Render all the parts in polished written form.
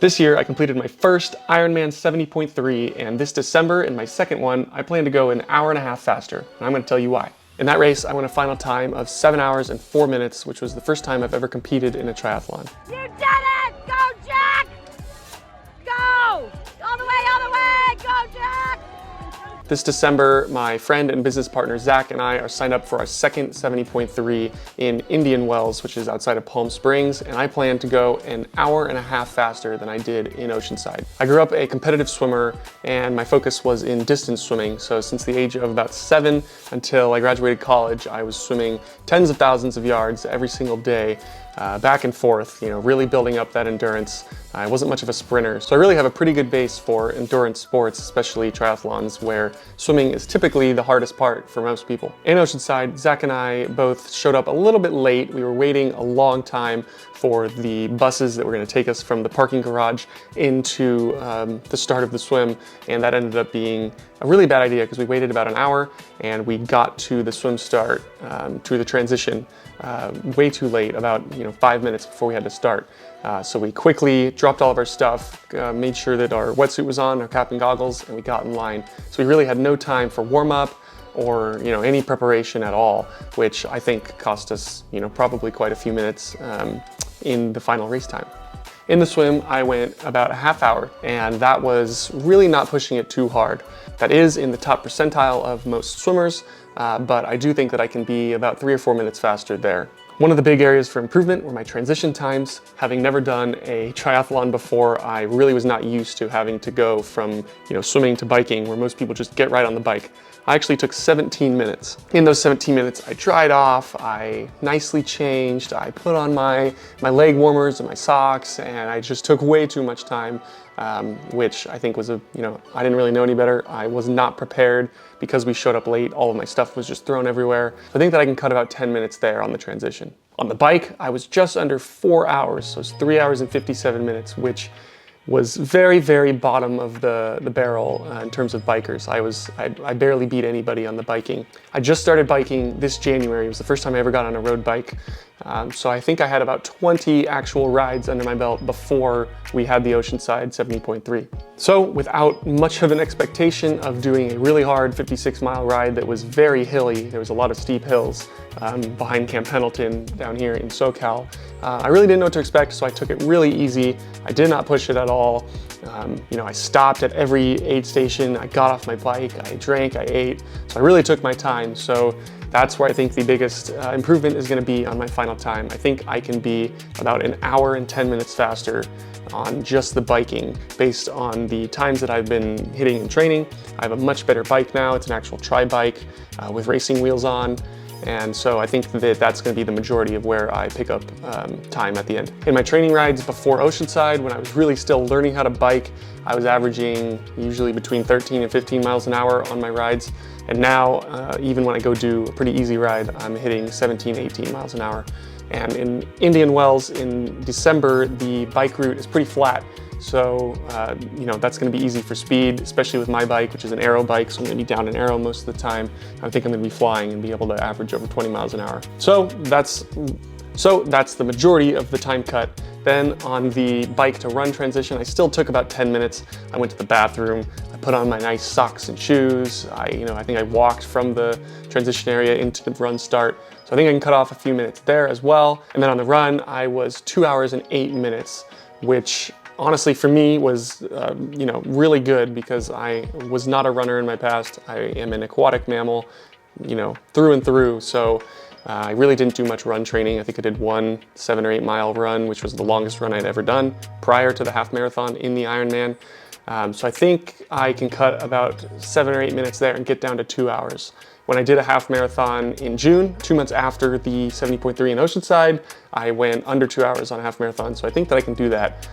This year, I completed my first Ironman 70.3, and this December, in my second one, I plan to go an hour and a half faster, and I'm going to tell you why. In that race, I went a final time of 7 hours and 4 minutes, which was the first time I've ever competed in a triathlon. You did it! Go, Jack! Go! All the way, go, Jack! This December, my friend and business partner Zach and I are signed up for our second 70.3 in Indian Wells, which is outside of Palm Springs, and I plan to go an hour and a half faster than I did in Oceanside. I grew up a competitive swimmer, and my focus was in distance swimming, so since the age of about 7 until I graduated college, I was swimming tens of thousands of yards every single day, back and forth, really building up that endurance. I wasn't much of a sprinter, so I really have a pretty good base for endurance sports, especially triathlons, where swimming is typically the hardest part for most people. In Oceanside, Zach and I both showed up a little bit late. We were waiting a long time for the buses that were going to take us from the parking garage into the start of the swim, and that ended up being a really bad idea because we waited about an hour and we got to the swim start, to the transition, way too late, about 5 minutes before we had to start. So we quickly dropped all of our stuff, made sure that our wetsuit was on, our cap and goggles, and we got in line. So we really had no time for warm-up or any preparation at all, which I think cost us probably quite a few minutes in the final race time. In the swim, I went about a half hour, and that was really not pushing it too hard. That is in the top percentile of most swimmers, but I do think that I can be about 3 or 4 minutes faster there. One of the big areas for improvement were my transition times. Having never done a triathlon before, I really was not used to having to go from swimming to biking, where most people just get right on the bike. I actually took 17 minutes. In those 17 minutes, I dried off, I nicely changed, I put on my leg warmers and my socks, and I just took way too much time, which I think was I didn't really know any better. I was not prepared because we showed up late. All of my stuff was just thrown everywhere. I think that I can cut about 10 minutes there on the transition. On the bike, I was just under 4 hours, so it's 3 hours and 57 minutes, which was very, very bottom of the barrel in terms of bikers. I barely beat anybody on the biking. I just started biking this January. It was the first time I ever got on a road bike. So I think I had about 20 actual rides under my belt before we had the Oceanside 70.3. So without much of an expectation of doing a really hard 56-mile ride that was very hilly, there was a lot of steep hills behind Camp Pendleton down here in SoCal, I really didn't know what to expect, so I took it really easy. I did not push it at all. I stopped at every aid station. I got off my bike, I drank, I ate. So I really took my time. So that's where I think the biggest improvement is going to be on my final time. I think I can be about an hour and 10 minutes faster on just the biking based on the times that I've been hitting in training. I have a much better bike now. It's an actual tri-bike with racing wheels on. And so I think that that's going to be the majority of where I pick up time at the end. In my training rides before Oceanside, when I was really still learning how to bike, I was averaging usually between 13 and 15 miles an hour on my rides. And now, even when I go do a pretty easy ride, I'm hitting 17, 18 miles an hour. And in Indian Wells in December, the bike route is pretty flat. So, that's going to be easy for speed, especially with my bike, which is an aero bike, so I'm going to be down an aero most of the time. I think I'm going to be flying and be able to average over 20 miles an hour. So that's the majority of the time cut. Then on the bike to run transition, I still took about 10 minutes. I went to the bathroom, I put on my nice socks and shoes. I think I walked from the transition area into the run start. So I think I can cut off a few minutes there as well. And then on the run, I was 2 hours and 8 minutes, which honestly for me was really good because I was not a runner in my past. I am an aquatic mammal, through and through. So I really didn't do much run training. I think I did one 7 or 8 mile run, which was the longest run I'd ever done prior to the half marathon in the Ironman. So I think I can cut about 7 or 8 minutes there and get down to 2 hours. When I did a half marathon in June, 2 months after the 70.3 in Oceanside, I went under 2 hours on a half marathon. So I think that I can do that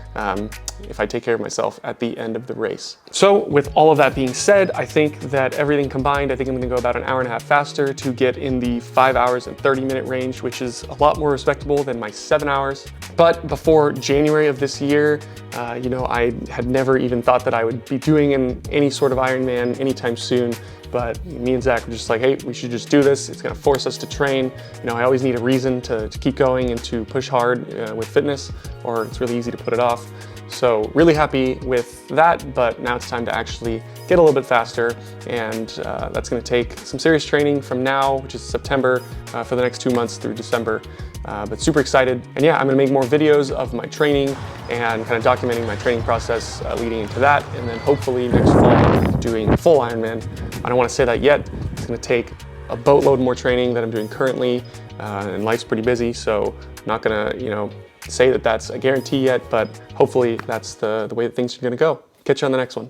if I take care of myself at the end of the race. So with all of that being said, I think that everything combined, I think I'm gonna go about an hour and a half faster to get in the 5 hours and 30-minute range, which is a lot more respectable than my 7 hours. But before January of this year, I had never even thought that I would be doing any sort of Ironman anytime soon. But me and Zach were just like, hey, we should just do this. It's gonna force us to train. I always need a reason to keep going and to push hard with fitness, or it's really easy to put it off. So really happy with that, but now it's time to actually get a little bit faster, and that's going to take some serious training from now, which is September, for the next 2 months through December. But super excited. And yeah, I'm going to make more videos of my training and kind of documenting my training process leading into that, and then hopefully next fall doing a full Ironman. I don't want to say that yet. It's going to take a boatload more training than I'm doing currently, and life's pretty busy, so I'm not going to, say that that's a guarantee yet, but hopefully that's the way that things are going to go. Catch you on the next one.